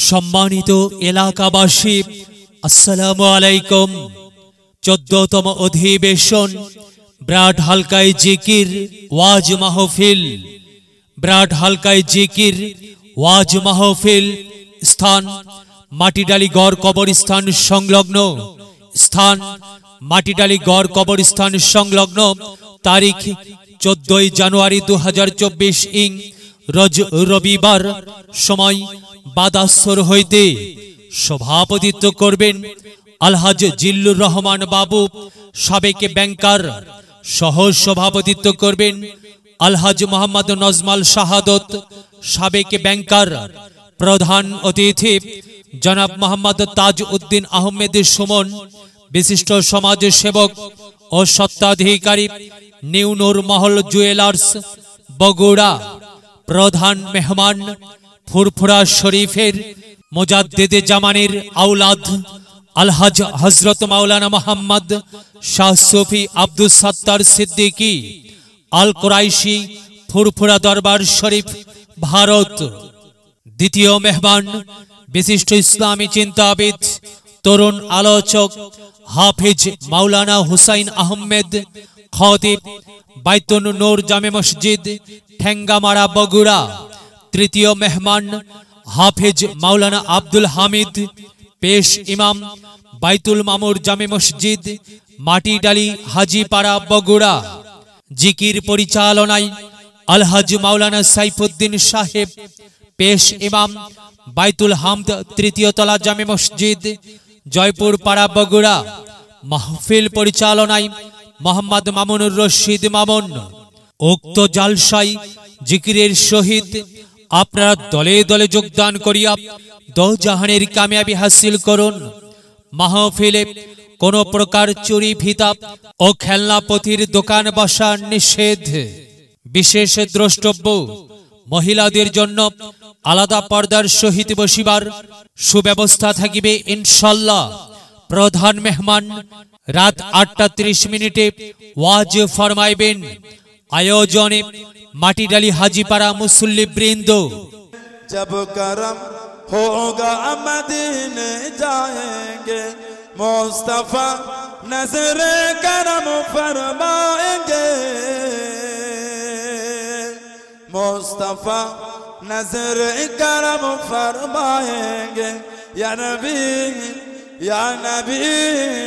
সম্মানিত এলাকাবাসী, আসসালামু আলাইকুম। 14তম অধিবেশন ব্রাড হালকায় জিকির ওয়াজ মাহফিল। ব্রাড হালকায় জিকির ওয়াজ মাহফিল স্থান মাটিডালি গড় কবরস্থান সংলগ্ন। স্থান মাটিডালি গড় কবরস্থান সংলগ্ন। তারিখ 14 জানুয়ারি 2024 ইং রোজ রবিবার। সময় বাদাসর হইতে। সভাপতিত্ব করবেন আলহাজ জিল্লুর রহমান বাবু, সাবেক ব্যাংকার। সহ সভাপতিত্ব করবেন আলহাজ মোহাম্মদ নজমাল শাহাদত, সাবেক ব্যাংকার। প্রধান অতিথি জনাব মোহাম্মদ তাজ উদ্দিন আহমেদ সুমন, বিশিষ্ট সমাজ সেবক ও স্বত্বাধিকারী, নিউ নূর মহল জুয়েলার্স, বগুড়া। প্রধান মেহমান ফুরফুরা শরীফের মুজাদ্দিদে জামানের আওলাদ আলহাজ হযরত মাওলানা মোহাম্মদ শাহ সুফি আব্দুস সাত্তার সিদ্দিকী আল কুরাইশি, ফুরফুরা দরবার শরীফ, ভারত। দ্বিতীয় মেহমান বিশিষ্ট ইসলামী চিন্তাবিদ, তরুণ আলোচক হাফিজ মাওলানা হুসাইন আহমেদ, খতিব, বাইতুন নূর জামে মসজিদ, ঠেঙ্গামারা, বগুড়া। তৃতীয় মেহমান হাফিজ মাওলানা আব্দুল হামিদ, পেশ ইমাম, বাইতুল মামুর জামে মসজিদ, মাটিডালি, হাজিপাড়া, বগুড়া। জিকির পরিচালনায় আলহাজ মাওলানা সাইফুদ্দিন সাহেব, পেশ ইমাম, বাইতুল হামদ, তৃতীয় তলা জামে মসজিদ, জয়পুর পাড়া, বগুড়া। মাহফিল পরিচালনায় মোহাম্মদ মামুনুর রশিদ মামুন। উক্ত জালসায় জিকিরের সহিত আপনারা দলে দলে যোগদান করিয়া দোজাহানের কামিয়াবি হাসিল করুন। মাহফিলে কোন প্রকার চুরি, ভিতা ও খেলনাপথির দোকান বসা নিষেধ। বিশেষ দ্রষ্টব্য, মহিলাদের জন্য আলাদা পর্দার সহিত বসিবার সুব্যবস্থা থাকিবে ইনশাল্লাহ। প্রধান মেহমান রাত 8:30 ওয়াজ ফরমাইবেন। আয়োজনে মাটিডালি, হাজিপাড়া মুসল্লি বৃন্দ। जब करम होगा मदीने जाएंगे, मुस्तफा नजर करम फरमाएंगे, मुस्तफा नजर करम फरमाएंगे। या नबी या नबी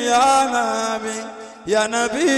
या नबी या नबी।